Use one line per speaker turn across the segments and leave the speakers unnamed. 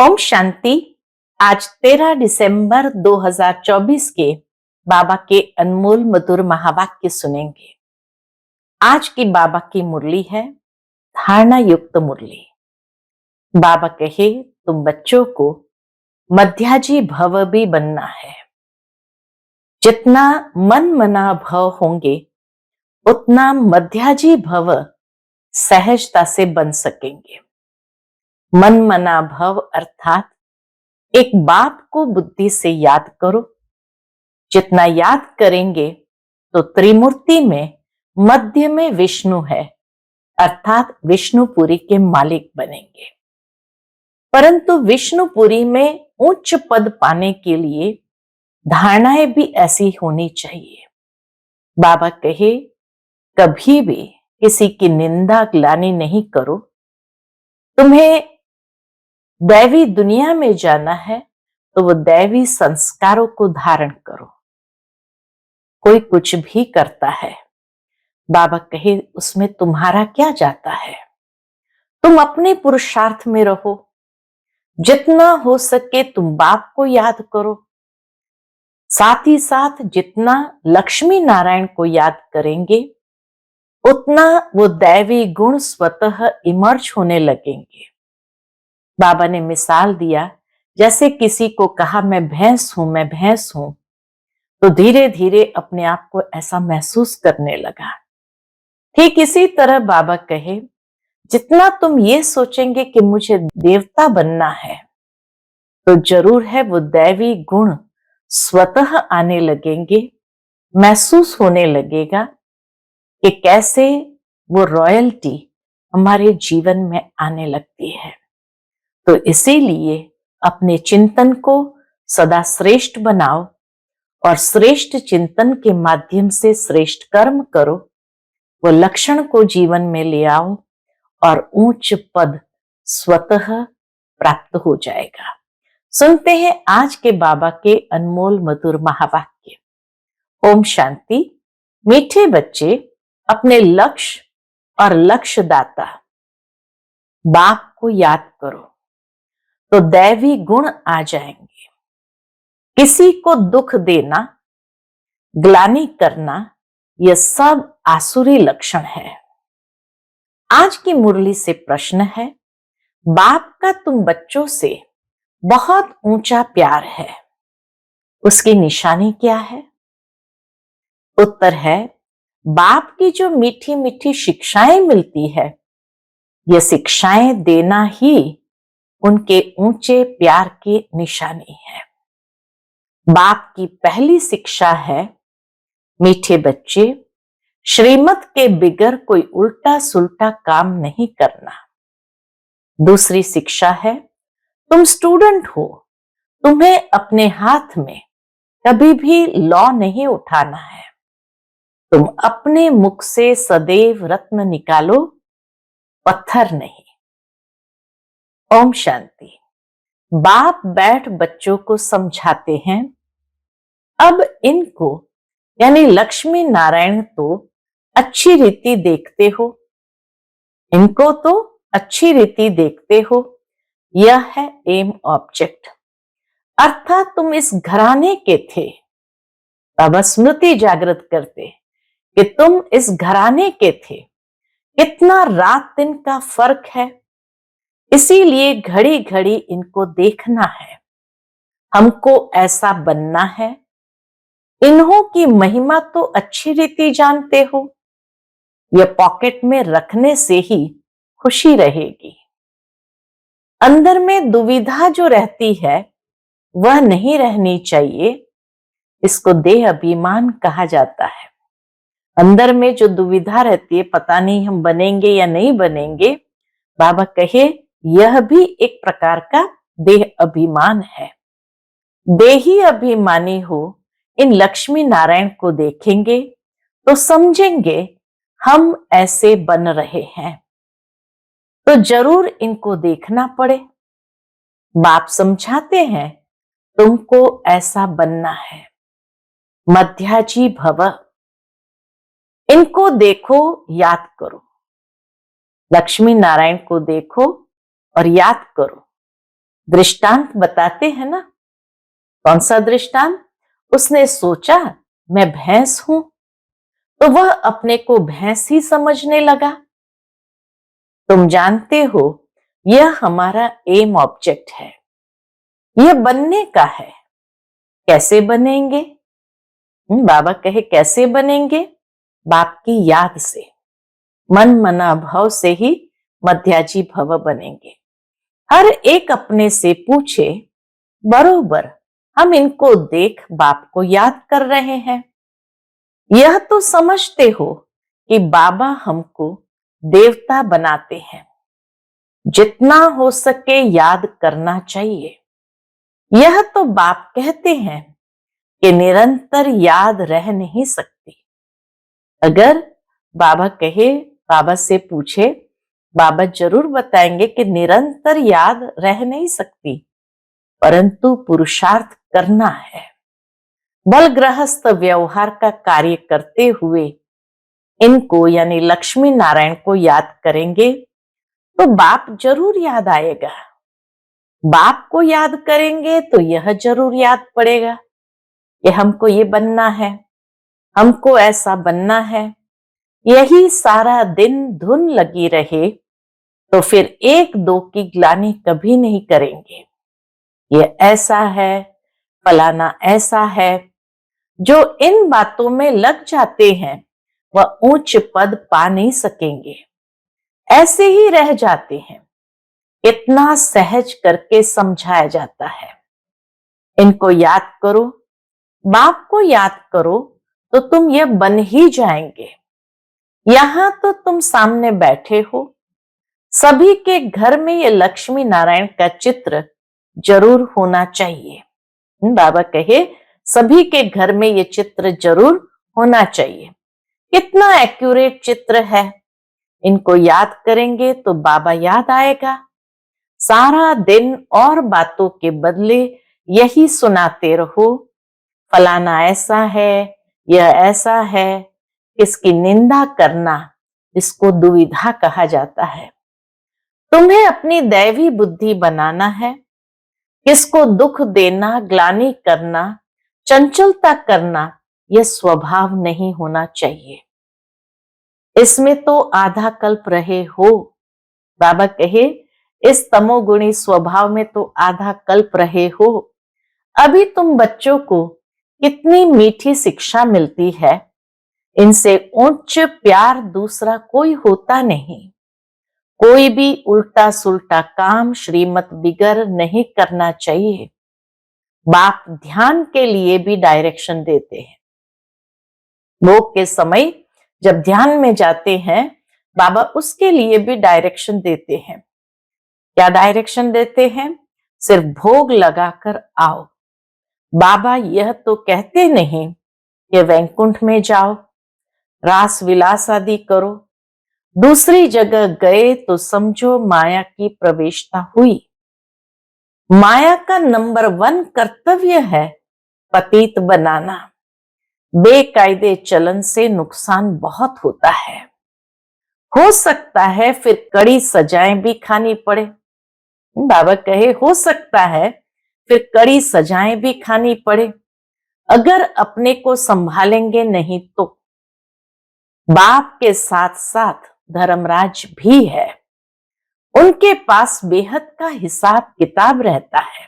ओम शांति। आज 13 दिसंबर 2024 के बाबा के अनमोल मधुर महावाक्य सुनेंगे। आज की बाबा की मुरली है धारणा युक्त मुरली। बाबा कहे तुम बच्चों को मध्याजी भव भी बनना है। जितना मन मना भव होंगे उतना मध्याजी भव सहजता से बन सकेंगे। मन मना भव अर्थात एक बात को बुद्धि से याद करो। जितना याद करेंगे तो त्रिमूर्ति में मध्य में विष्णु है अर्थात विष्णुपुरी के मालिक बनेंगे। परंतु विष्णुपुरी में उच्च पद पाने के लिए धारणाएं भी ऐसी होनी चाहिए। बाबा कहे कभी भी किसी की निंदा ग्लानि नहीं करो। तुम्हें दैवी दुनिया में जाना है तो वो दैवी संस्कारों को धारण करो। कोई कुछ भी करता है, बाबा कहे उसमें तुम्हारा क्या जाता है। तुम अपने पुरुषार्थ में रहो। जितना हो सके तुम बाप को याद करो। साथ ही साथ जितना लक्ष्मी नारायण को याद करेंगे उतना वो दैवी गुण स्वतः इमर्ज होने लगेंगे। बाबा ने मिसाल दिया, जैसे किसी को कहा मैं भैंस हूं, तो धीरे धीरे अपने आप को ऐसा महसूस करने लगा। ठीक इसी तरह बाबा कहे जितना तुम ये सोचेंगे कि मुझे देवता बनना है तो जरूर है वो दैवी गुण स्वतः आने लगेंगे। महसूस होने लगेगा कि कैसे वो रॉयल्टी हमारे जीवन में आने लगती है। तो इसीलिए अपने चिंतन को सदा श्रेष्ठ बनाओ और श्रेष्ठ चिंतन के माध्यम से श्रेष्ठ कर्म करो। वो लक्षण को जीवन में ले आओ और उच्च पद स्वतः प्राप्त हो जाएगा। सुनते हैं आज के बाबा के अनमोल मधुर महावाक्य। ओम शांति। मीठे बच्चे अपने लक्ष्य और लक्ष्यदाता बाप को याद करो तो दैवी गुण आ जाएंगे। किसी को दुख देना, ग्लानि करना, यह सब आसुरी लक्षण है। आज की मुरली से प्रश्न है, बाप का तुम बच्चों से बहुत ऊंचा प्यार है, उसकी निशानी क्या है? उत्तर है, बाप की जो मीठी मीठी शिक्षाएं मिलती है, यह शिक्षाएं देना ही उनके ऊंचे प्यार की निशानी है। बाप की पहली शिक्षा है, मीठे बच्चे श्रीमत के बिगर कोई उल्टा सुल्टा काम नहीं करना। दूसरी शिक्षा है, तुम स्टूडेंट हो, तुम्हें अपने हाथ में कभी भी लॉ नहीं उठाना है। तुम अपने मुख से सदैव रत्न निकालो, पत्थर नहीं। ओम शांति। बाप बैठ बच्चों को समझाते हैं। अब इनको यानी लक्ष्मी नारायण तो अच्छी रीति देखते हो, इनको तो अच्छी रीति देखते हो। यह है एम ऑब्जेक्ट, अर्थात तुम इस घराने के थे। बाबा स्मृति जागृत करते कि तुम इस घराने के थे। कितना रात दिन का फर्क है, इसीलिए घड़ी घड़ी इनको देखना है। हमको ऐसा बनना है। इन्हों की महिमा तो अच्छी रीति जानते हो। यह पॉकेट में रखने से ही खुशी रहेगी। अंदर में दुविधा जो रहती है वह नहीं रहनी चाहिए। इसको देह अभिमान कहा जाता है। अंदर में जो दुविधा रहती है, पता नहीं हम बनेंगे या नहीं बनेंगे, बाबा कहे यह भी एक प्रकार का देह अभिमान है। देही अभिमानी हो इन लक्ष्मी नारायण को देखेंगे तो समझेंगे हम ऐसे बन रहे हैं, तो जरूर इनको देखना पड़े। बाप समझाते हैं तुमको ऐसा बनना है, मध्याजी भव। इनको देखो, याद करो। लक्ष्मी नारायण को देखो और याद करो। दृष्टांत बताते हैं ना। कौन सा दृष्टांत? उसने सोचा मैं भैंस हूं, तो वह अपने को भैंस ही समझने लगा। तुम जानते हो, यह हमारा एम ऑब्जेक्ट है, यह बनने का है। कैसे बनेंगे? बाबा कहे कैसे बनेंगे? बाप की याद से, मन मना भव से ही मध्याजी भव बनेंगे। हर एक अपने से पूछे, बरोबर हम इनको देख बाप को याद कर रहे हैं। यह तो समझते हो कि बाबा हमको देवता बनाते हैं। जितना हो सके याद करना चाहिए। यह तो बाप कहते हैं कि निरंतर याद रह नहीं सकती। अगर बाबा कहे, बाबा से पूछे, बाबा जरूर बताएंगे कि निरंतर याद रह नहीं सकती, परंतु पुरुषार्थ करना है। बल गृहस्थ व्यवहार का कार्य करते हुए इनको यानी लक्ष्मी नारायण को याद करेंगे तो बाप जरूर याद आएगा। बाप को याद करेंगे तो यह जरूर याद पड़ेगा कि हमको ये बनना है, हमको ऐसा बनना है। यही सारा दिन धुन लगी रहे तो फिर एक दो की ग्लानि कभी नहीं करेंगे। ये ऐसा है, फलाना ऐसा है। जो इन बातों में लग जाते हैं वह ऊंच पद पा नहीं सकेंगे, ऐसे ही रह जाते हैं। इतना सहज करके समझाया जाता है। इनको याद करो, बाप को याद करो तो तुम ये बन ही जाएंगे। यहां तो तुम सामने बैठे हो, सभी के घर में ये लक्ष्मी नारायण का चित्र जरूर होना चाहिए। बाबा कहे सभी के घर में ये चित्र जरूर होना चाहिए। कितना एक्यूरेट चित्र है। इनको याद करेंगे तो बाबा याद आएगा। सारा दिन और बातों के बदले यही सुनाते रहो, फलाना ऐसा है, यह ऐसा है। इसकी निंदा करना, इसको दुविधा कहा जाता है। तुम्हें अपनी दैवी बुद्धि बनाना है। किसको दुख देना, ग्लानि करना, चंचलता करना, यह स्वभाव नहीं होना चाहिए। इसमें तो आधा कल्प रहे हो। बाबा कहे इस तमोगुणी स्वभाव में तो आधा कल्प रहे हो। अभी तुम बच्चों को कितनी मीठी शिक्षा मिलती है। इनसे उच्च प्यार दूसरा कोई होता नहीं। कोई भी उल्टा सुल्टा काम श्रीमत बिगर नहीं करना चाहिए। बाप ध्यान के लिए भी डायरेक्शन देते हैं। भोग के समय जब ध्यान में जाते हैं, बाबा उसके लिए भी डायरेक्शन देते हैं। क्या डायरेक्शन देते हैं? सिर्फ भोग लगाकर आओ। बाबा यह तो कहते नहीं कि वैकुंठ में जाओ, रास विलास आदि करो। दूसरी जगह गए तो समझो माया की प्रवेशता हुई। माया का नंबर 1 कर्तव्य है पतित बनाना। बेकायदे चलन से नुकसान बहुत होता है। हो सकता है फिर कड़ी सजाएं भी खानी पड़े। बाबा कहे हो सकता है फिर कड़ी सजाएं भी खानी पड़े, अगर अपने को संभालेंगे नहीं तो। बाप के साथ साथ धर्मराज भी है, उनके पास बेहद का हिसाब किताब रहता है।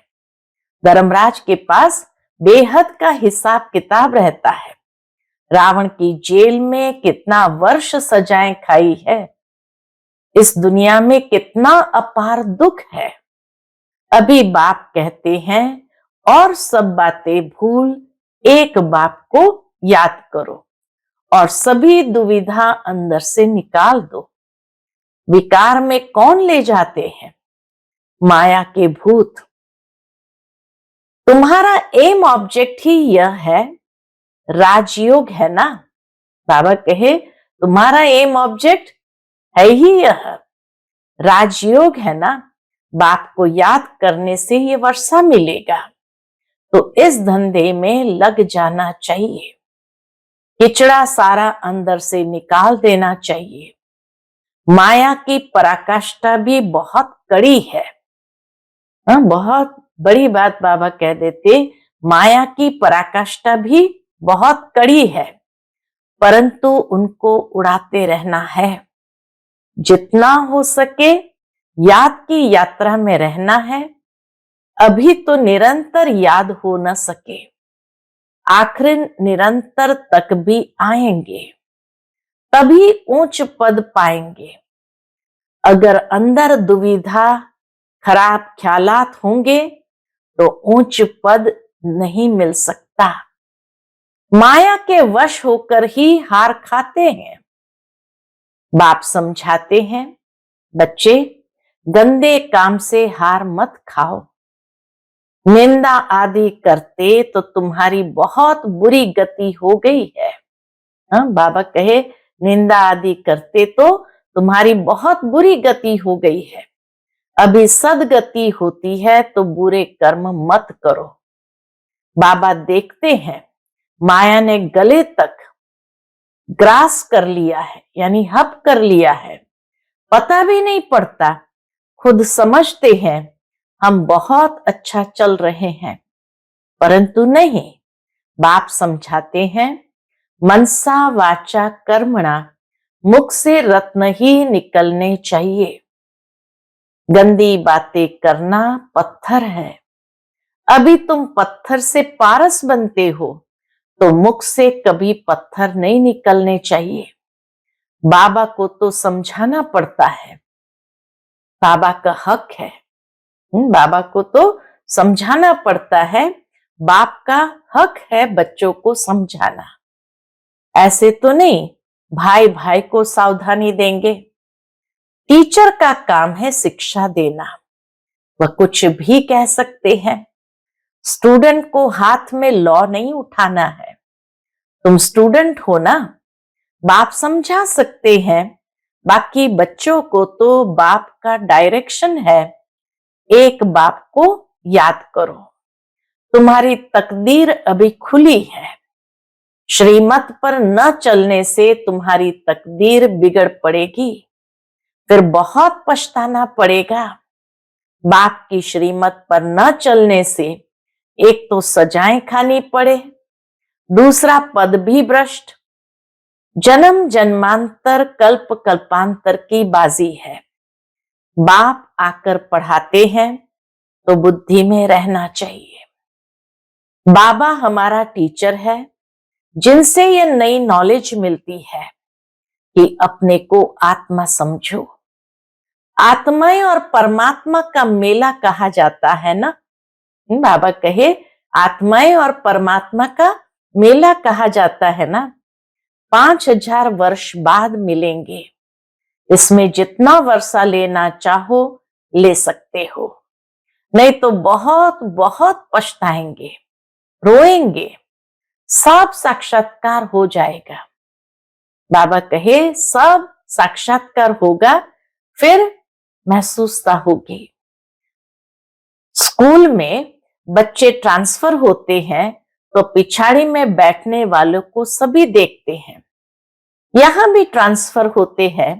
धर्मराज के पास बेहद का हिसाब किताब रहता है। रावण की जेल में कितना वर्ष सजाएं खाई है। इस दुनिया में कितना अपार दुख है। अभी बाप कहते हैं और सब बातें भूल एक बाप को याद करो और सभी दुविधा अंदर से निकाल दो। विकार में कौन ले जाते हैं? माया के भूत। तुम्हारा एम ऑब्जेक्ट ही यह है, राजयोग है ना। बाबा कहे तुम्हारा एम ऑब्जेक्ट है ही यह, राजयोग है ना। बाप को याद करने से ये वर्षा मिलेगा, तो इस धंधे में लग जाना चाहिए। किचड़ा सारा अंदर से निकाल देना चाहिए। माया की पराकाष्ठा भी बहुत कड़ी है। हाँ, बहुत बड़ी बात बाबा कह देते, माया की पराकाष्ठा भी बहुत कड़ी है, परंतु उनको उड़ाते रहना है। जितना हो सके याद की यात्रा में रहना है। अभी तो निरंतर याद हो न सके, आखिर निरंतर तक भी आएंगे, तभी ऊंच पद पाएंगे। अगर अंदर दुविधा, खराब ख्यालात होंगे तो ऊंच पद नहीं मिल सकता। माया के वश होकर ही हार खाते हैं। बाप समझाते हैं, बच्चे गंदे काम से हार मत खाओ। निंदा आदि करते तो तुम्हारी बहुत बुरी गति हो गई है। हाँ, बाबा कहे निंदा आदि करते तो तुम्हारी बहुत बुरी गति हो गई है। अभी सदगति होती है तो बुरे कर्म मत करो। बाबा देखते हैं माया ने गले तक ग्रास कर लिया है, यानी हप कर लिया है, पता भी नहीं पड़ता। खुद समझते हैं हम बहुत अच्छा चल रहे हैं, परंतु नहीं। बाप समझाते हैं, मनसा वाचा कर्मणा, मुख से रत्न ही निकलने चाहिए। गंदी बातें करना पत्थर है। अभी तुम पत्थर से पारस बनते हो, तो मुख से कभी पत्थर नहीं निकलने चाहिए। बाबा को तो समझाना पड़ता है, बाबा का हक है। बाबा को तो समझाना पड़ता है, बाप का हक है बच्चों को समझाना। ऐसे तो नहीं भाई भाई को सावधानी देंगे। टीचर का काम है शिक्षा देना, वह कुछ भी कह सकते हैं। स्टूडेंट को हाथ में लॉ नहीं उठाना है। तुम स्टूडेंट हो ना, बाप समझा सकते हैं, बाकी बच्चों को तो बाप का डायरेक्शन है। एक बाप को याद करो, तुम्हारी तकदीर अभी खुली है। श्रीमत पर न चलने से तुम्हारी तकदीर बिगड़ पड़ेगी, फिर बहुत पछताना पड़ेगा। बाप की श्रीमत पर न चलने से एक तो सजाएं खानी पड़े, दूसरा पद भी भ्रष्ट। जन्म जन्मांतर कल्प कल्पांतर की बाजी है। बाप आकर पढ़ाते हैं तो बुद्धि में रहना चाहिए। बाबा हमारा टीचर है, जिनसे ये नई नॉलेज मिलती है कि अपने को आत्मा समझो। आत्माएं और परमात्मा का मेला कहा जाता है ना। बाबा कहे आत्माएं और परमात्मा का मेला कहा जाता है ना। 5000 वर्ष बाद मिलेंगे। इसमें जितना वर्षा लेना चाहो ले सकते हो, नहीं तो बहुत बहुत पछताएंगे, रोएंगे। सब साक्षात्कार हो जाएगा। बाबा कहे सब साक्षात्कार होगा, फिर महसूसता होगी। स्कूल में बच्चे ट्रांसफर होते हैं तो पिछाड़ी में बैठने वालों को सभी देखते हैं। यहां भी ट्रांसफर होते हैं।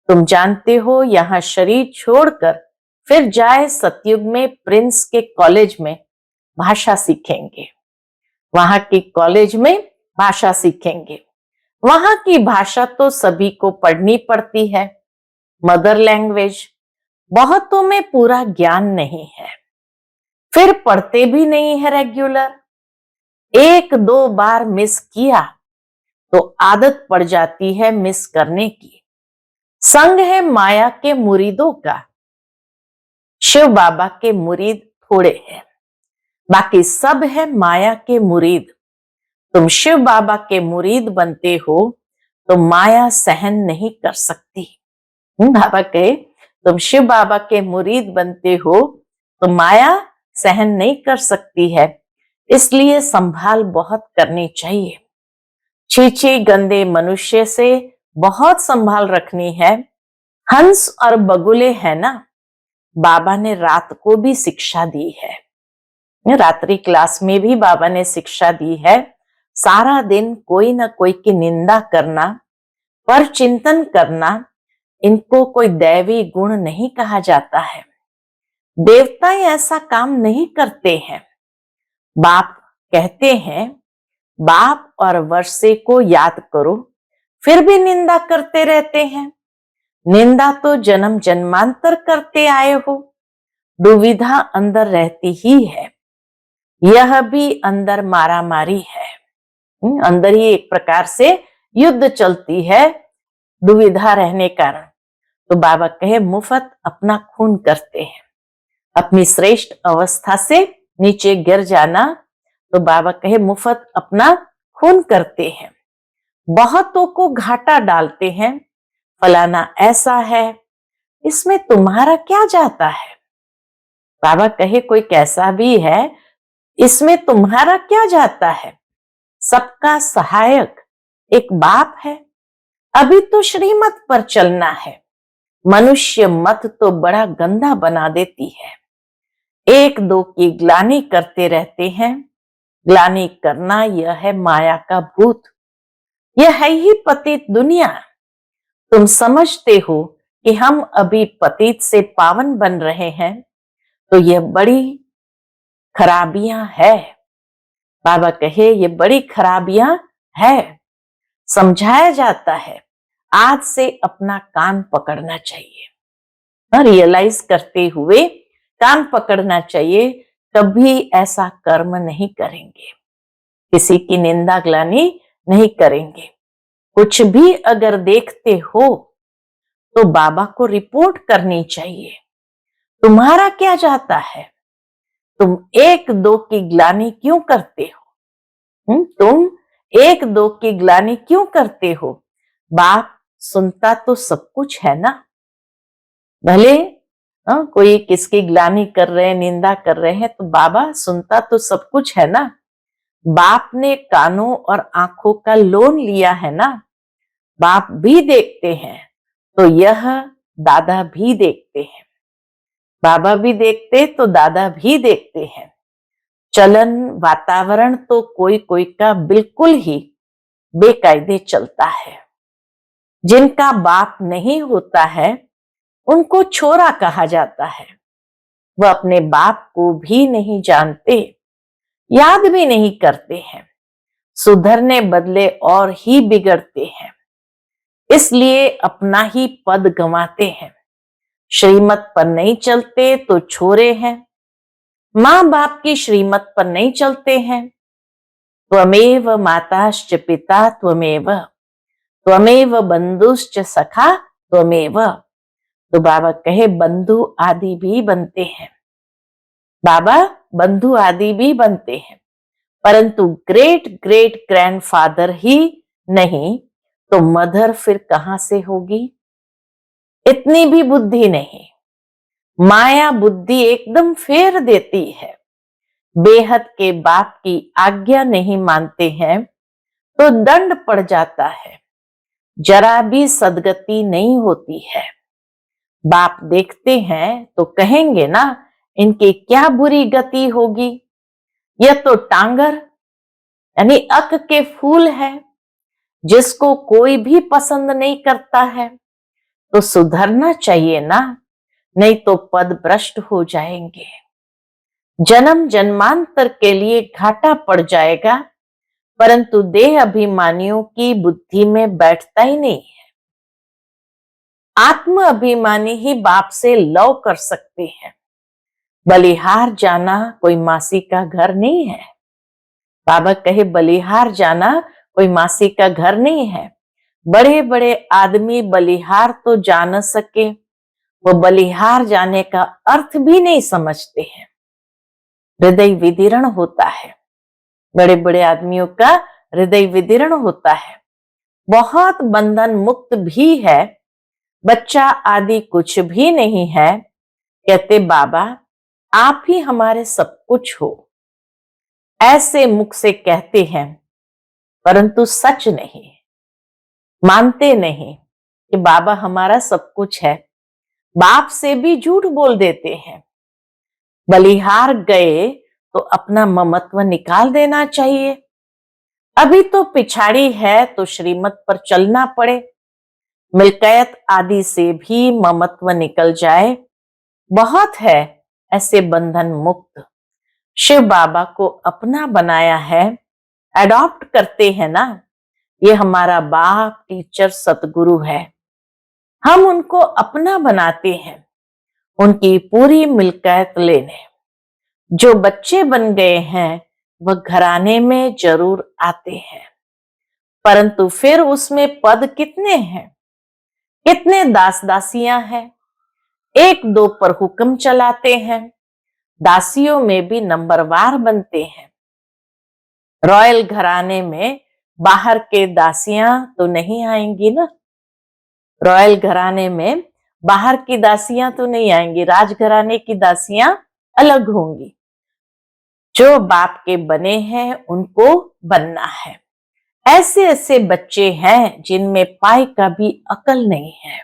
तुम जानते हो, यहां शरीर छोड़कर फिर जाए सतयुग में प्रिंस के कॉलेज में भाषा सीखेंगे। वहां के कॉलेज में भाषा सीखेंगे। वहां की भाषा तो सभी को पढ़नी पड़ती है, मदर लैंग्वेज। बहुतों में पूरा ज्ञान नहीं है, फिर पढ़ते भी नहीं है रेगुलर। एक दो बार मिस किया तो आदत पड़ जाती है मिस करने की। संग है माया के मुरीदों का, शिव बाबा के मुरीद थोड़े हैं, बाकी सब है माया के मुरीद। तुम शिव बाबा के मुरीद बनते हो तो माया सहन नहीं कर सकती। बाबा कहे तुम शिव बाबा के मुरीद बनते हो तो माया सहन नहीं कर सकती है, इसलिए संभाल बहुत करनी चाहिए। छीछी गंदे मनुष्य से बहुत संभाल रखनी है। हंस और बगुले है ना, बाबा ने रात को भी शिक्षा दी है। रात्रि क्लास में भी बाबा ने शिक्षा दी है। सारा दिन कोई ना कोई की निंदा करना, पर चिंतन करना, इनको कोई दैवी गुण नहीं कहा जाता है। देवता ऐसा काम नहीं करते हैं। बाप कहते हैं, बाप और वर्षे को याद करो, फिर भी निंदा करते रहते हैं। निंदा तो जन्म जन्मांतर करते आए हो। दुविधा अंदर रहती ही है। यह भी अंदर मारामारी है। अंदर ही एक प्रकार से युद्ध चलती है, दुविधा रहने कारण। तो बाबा कहे मुफ्त अपना खून करते हैं। अपनी श्रेष्ठ अवस्था से नीचे गिर जाना, तो बाबा कहे मुफ्त अपना खून करते हैं। बहुतों को घाटा डालते हैं, फलाना ऐसा है, इसमें तुम्हारा क्या जाता है। बाबा कहे कोई कैसा भी है, इसमें तुम्हारा क्या जाता है। सबका सहायक एक बाप है। अभी तो श्रीमत पर चलना है। मनुष्य मत तो बड़ा गंदा बना देती है। एक दो की ग्लानि करते रहते हैं। ग्लानि करना यह है माया का भूत। यह है ही पतित दुनिया। तुम समझते हो कि हम अभी पतित से पावन बन रहे हैं, तो यह बड़ी खराबियां है। बाबा कहे ये बड़ी खराबियां है। समझाया जाता है, आज से अपना कान पकड़ना चाहिए। रियलाइज करते हुए कान पकड़ना चाहिए, कभी ऐसा कर्म नहीं करेंगे। किसी की निंदा ग्लानि नहीं करेंगे। कुछ भी अगर देखते हो तो बाबा को रिपोर्ट करनी चाहिए। तुम्हारा क्या जाता है। तुम एक दो की ग्लानि क्यों करते हो। तुम एक दो की ग्लानि क्यों करते हो। बाप सुनता तो सब कुछ है ना। भले कोई किसकी ग्लानि कर रहे हैं, निंदा कर रहे हैं, तो बाबा सुनता तो सब कुछ है ना। बाप ने कानों और आंखों का लोन लिया है ना। बाप भी देखते हैं, तो यह दादा भी देखते हैं। बाबा भी देखते तो दादा भी देखते हैं। चलन वातावरण तो कोई कोई का बिल्कुल ही बेकायदे चलता है। जिनका बाप नहीं होता है उनको छोरा कहा जाता है। वह अपने बाप को भी नहीं जानते, याद भी नहीं करते हैं। सुधरने बदले और ही बिगड़ते हैं, इसलिए अपना ही पद गंवाते हैं। श्रीमत पर नहीं चलते तो छोरे हैं। मां बाप की श्रीमत पर नहीं चलते हैं। त्वमेव माताश्च पिता त्वमेव, त्वमेव बंधुश्च सखा त्वमेव। तो बाबा कहे बंधु आदि भी बनते हैं। बाबा बंधु आदि भी बनते हैं, परंतु ग्रेट ग्रेट ग्रैंडफादर ही नहीं, तो मदर फिर कहां से होगी। इतनी भी बुद्धि नहीं। माया बुद्धि एकदम फेर देती है। बेहद के बाप की आज्ञा नहीं मानते हैं तो दंड पड़ जाता है। जरा भी सदगति नहीं होती है। बाप देखते हैं तो कहेंगे ना, इनकी क्या बुरी गति होगी। यह तो टांगर यानी अक के फूल है, जिसको कोई भी पसंद नहीं करता है। तो सुधरना चाहिए ना, नहीं तो पद भ्रष्ट हो जाएंगे। जन्म जन्मांतर के लिए घाटा पड़ जाएगा, परंतु देह अभिमानियों की बुद्धि में बैठता ही नहीं है। आत्म अभिमानी ही बाप से लव कर सकते हैं। बलिहार जाना कोई मासी का घर नहीं है। बाबा कहे बलिहार जाना कोई मासी का घर नहीं है। बड़े बड़े आदमी बलिहार तो जा न सके, वो बलिहार जाने का अर्थ भी नहीं समझते हैं। हृदय विदीर्ण होता है। बड़े बड़े आदमियों का हृदय विदीर्ण होता है। बहुत बंधन मुक्त भी है। बच्चा आदि कुछ भी नहीं है। कहते बाबा आप ही हमारे सब कुछ हो, ऐसे मुख से कहते हैं, परंतु सच नहीं। मानते नहीं कि बाबा हमारा सब कुछ है। बाप से भी झूठ बोल देते हैं। बलिहार गए तो अपना ममत्व निकाल देना चाहिए। अभी तो पिछाड़ी है तो श्रीमत पर चलना पड़े। मिल्कियत आदि से भी ममत्व निकल जाए, बहुत है ऐसे बंधन मुक्त शिव बाबा को अपना बनाया है, अडॉप्ट करते हैं ना, ये हमारा बाप, टीचर, सतगुरु है। हम उनको अपना बनाते हैं, उनकी पूरी मिल्कियत लेने। जो बच्चे बन गए हैं वह घराने में जरूर आते हैं, परंतु फिर उसमें पद कितने हैं, कितने दास दासियां हैं। एक दो पर हुक्म चलाते हैं, दासियों में भी नंबरवार बनते हैं। रॉयल घराने में बाहर के दासियां तो नहीं आएंगी ना, रॉयल घराने में बाहर की दासियां तो नहीं आएंगी, राजघराने की दासियां अलग होंगी। जो बाप के बने हैं उनको बनना है। ऐसे ऐसे बच्चे हैं जिनमें पाई का भी अकल नहीं है।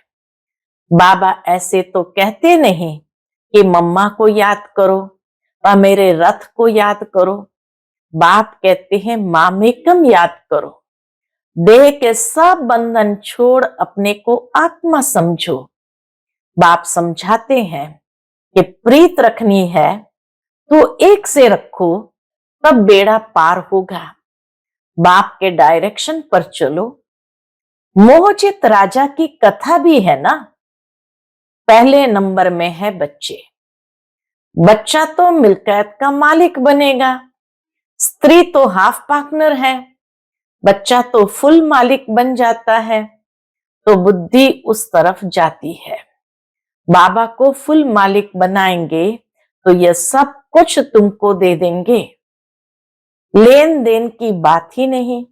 बाबा ऐसे तो कहते नहीं कि मम्मा को याद करो व मेरे रथ को याद करो। बाप कहते हैं मामेकम याद करो, देह के सब बंधन छोड़ अपने को आत्मा समझो। बाप समझाते हैं कि प्रीत रखनी है तो एक से रखो, तब बेड़ा पार होगा। बाप के डायरेक्शन पर चलो। मोहचित राजा की कथा भी है ना। पहले नंबर में है बच्चे। बच्चा तो मिल्कियत का मालिक बनेगा, स्त्री तो हाफ पार्टनर है, बच्चा तो फुल मालिक बन जाता है, तो बुद्धि उस तरफ जाती है। बाबा को फुल मालिक बनाएंगे तो यह सब कुछ तुमको दे देंगे। लेन देन की बात ही नहीं,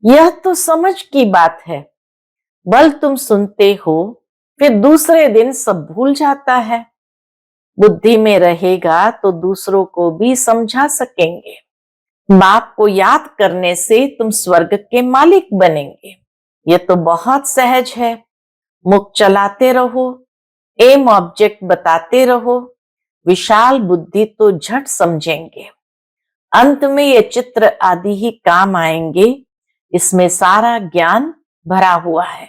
यह तो समझ की बात है। बल तुम सुनते हो, फिर दूसरे दिन सब भूल जाता है। बुद्धि में रहेगा तो दूसरों को भी समझा सकेंगे। बाप को याद करने से तुम स्वर्ग के मालिक बनेंगे। ये तो बहुत सहज है। मुख चलाते रहो, एम ऑब्जेक्ट बताते रहो, विशाल बुद्धि तो झट समझेंगे। अंत में ये चित्र आदि ही काम आएंगे, इसमें सारा ज्ञान भरा हुआ है।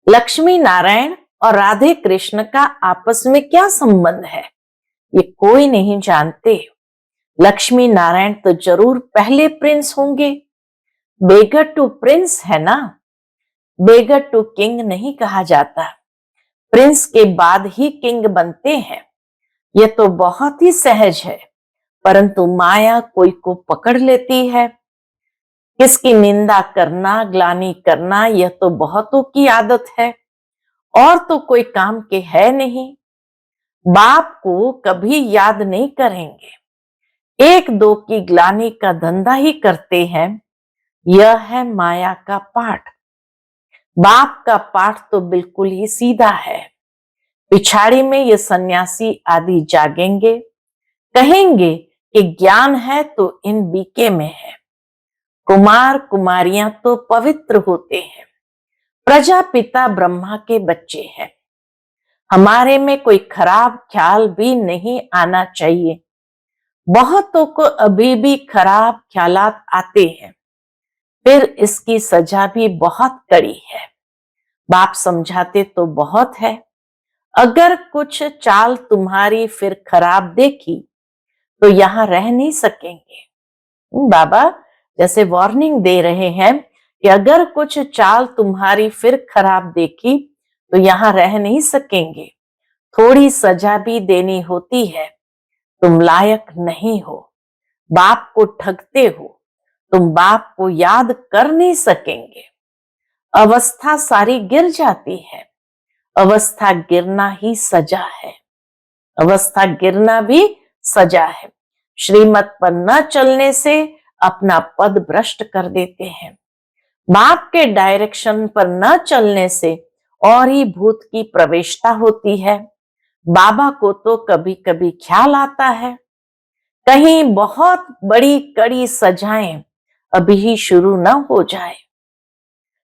लक्ष्मी नारायण और राधे कृष्ण का आपस में क्या संबंध है, ये कोई नहीं जानते। लक्ष्मी नारायण तो जरूर पहले प्रिंस होंगे। बेगर टू प्रिंस है ना, बेगर टू किंग नहीं कहा जाता। प्रिंस के बाद ही किंग बनते हैं। यह तो बहुत ही सहज है, परंतु माया कोई को पकड़ लेती है। किसकी निंदा करना, ग्लानि करना, यह तो बहुतों की आदत है और तो कोई काम के है नहीं। बाप को कभी याद नहीं करेंगे, एक दो की ग्लानि का धंधा ही करते हैं। यह है माया का पाठ। बाप का पाठ तो बिल्कुल ही सीधा है। पिछाड़ी में ये सन्यासी आदि जागेंगे, कहेंगे कि ज्ञान है तो इन बीके में है। कुमार कुमारियां तो पवित्र होते हैं, प्रजापिता ब्रह्मा के बच्चे हैं। हमारे में कोई खराब ख्याल भी नहीं आना चाहिए। बहुतों को अभी भी खराब ख्यालात आते हैं, फिर इसकी सजा भी बहुत कड़ी है। बाप समझाते तो बहुत है। अगर कुछ चाल तुम्हारी फिर खराब देखी तो यहां रह नहीं सकेंगे। बाबा जैसे वार्निंग दे रहे हैं कि अगर कुछ चाल तुम्हारी फिर खराब देखी तो यहां रह नहीं सकेंगे। थोड़ी सजा भी देनी होती है। तुम लायक नहीं हो, बाप को ठगते हो, तुम बाप को याद कर नहीं सकेंगे। अवस्था सारी गिर जाती है। अवस्था गिरना ही सजा है। अवस्था गिरना भी सजा है। श्रीमत पर न चलने से अपना पद भ्रष्ट कर देते हैं। बाप के डायरेक्शन पर न चलने से और ही भूत की प्रवेशता होती है। बाबा को तो कभी कभी ख्याल आता है कहीं बहुत बड़ी कड़ी सजाएं अभी ही शुरू न हो जाए।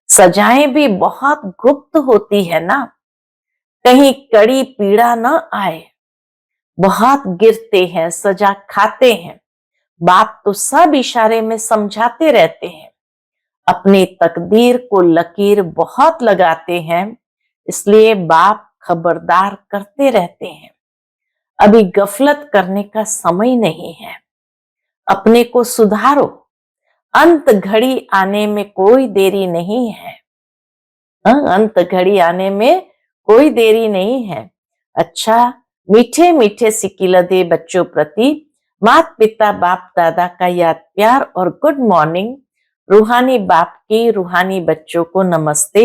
सजाएं भी बहुत गुप्त होती है ना, कहीं कड़ी पीड़ा न आए। बहुत गिरते हैं, सजा खाते हैं। बाप तो सब इशारे में समझाते रहते हैं। अपनी तकदीर को लकीर बहुत लगाते हैं, इसलिए बाप खबरदार करते रहते हैं। अभी गफलत करने का समय नहीं है। अपने को सुधारो, अंत घड़ी आने में कोई देरी नहीं है। अंत घड़ी आने में कोई देरी नहीं है। अच्छा, मीठे मीठे सिकिलदे बच्चों प्रति माता पिता बाप दादा का याद प्यार और गुड मॉर्निंग। रूहानी बाप की रूहानी बच्चों को नमस्ते।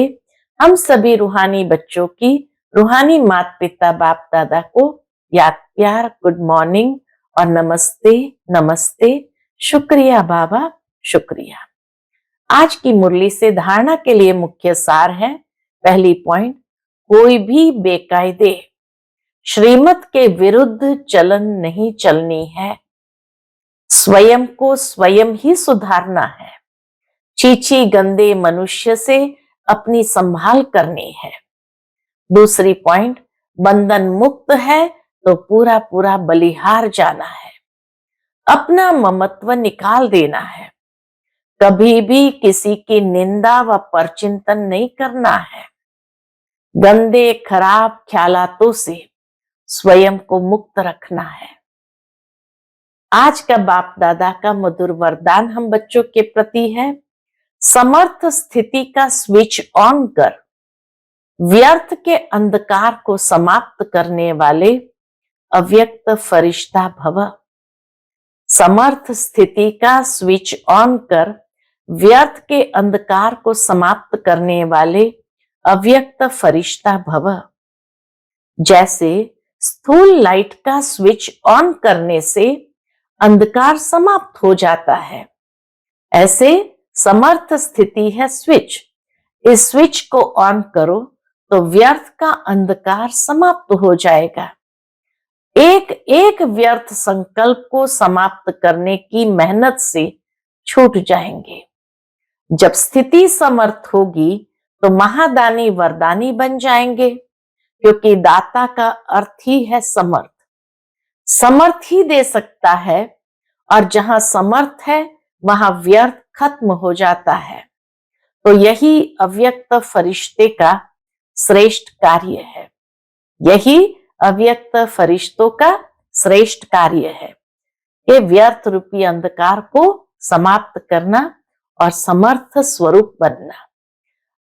हम सभी रूहानी बच्चों की रूहानी माता पिता बाप दादा को याद प्यार, गुड मॉर्निंग और नमस्ते नमस्ते। शुक्रिया बाबा, शुक्रिया। आज की मुरली से धारणा के लिए मुख्य सार है। पहली पॉइंट, कोई भी बेकायदे श्रीमत के विरुद्ध चलन नहीं चलनी है। स्वयं को स्वयं ही सुधारना है। चीची गंदे मनुष्य से अपनी संभाल करनी है। दूसरी पॉइंट, बंधन मुक्त है तो पूरा पूरा बलिहार जाना है। अपना ममत्व निकाल देना है। कभी भी किसी की निंदा व परचिंतन नहीं करना है। गंदे खराब ख्यालातों से स्वयं को मुक्त रखना है। आज का बाप दादा का मधुर वरदान हम बच्चों के प्रति है। समर्थ स्थिति का स्विच ऑन कर व्यर्थ के अंधकार को समाप्त करने वाले अव्यक्त फरिश्ता भव। समर्थ स्थिति का स्विच ऑन कर व्यर्थ के अंधकार को समाप्त करने वाले अव्यक्त फरिश्ता भव। जैसे स्थूल लाइट का स्विच ऑन करने से अंधकार समाप्त हो जाता है, ऐसे समर्थ स्थिति है स्विच। इस स्विच को ऑन करो तो व्यर्थ का अंधकार समाप्त हो जाएगा। एक एक व्यर्थ संकल्प को समाप्त करने की मेहनत से छूट जाएंगे। जब स्थिति समर्थ होगी तो महादानी वरदानी बन जाएंगे, क्योंकि दाता का अर्थ ही है समर्थ। समर्थ ही दे सकता है, और जहां समर्थ है वहां व्यर्थ खत्म हो जाता है। तो यही अव्यक्त फरिश्ते का श्रेष्ठ कार्य है। यही अव्यक्त फरिश्तों का श्रेष्ठ कार्य है। ये व्यर्थ रूपी अंधकार को समाप्त करना और समर्थ स्वरूप बनना।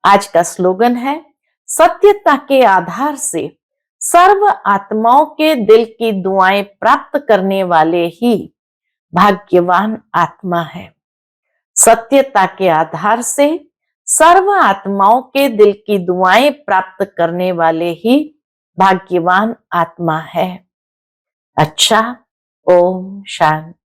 आज का स्लोगन है, सत्यता के आधार से सर्व आत्माओं के दिल की दुआएं प्राप्त करने वाले ही भाग्यवान आत्मा है। सत्यता के आधार से सर्व आत्माओं के दिल की दुआएं प्राप्त करने वाले ही भाग्यवान आत्मा है। अच्छा, ओम शांति।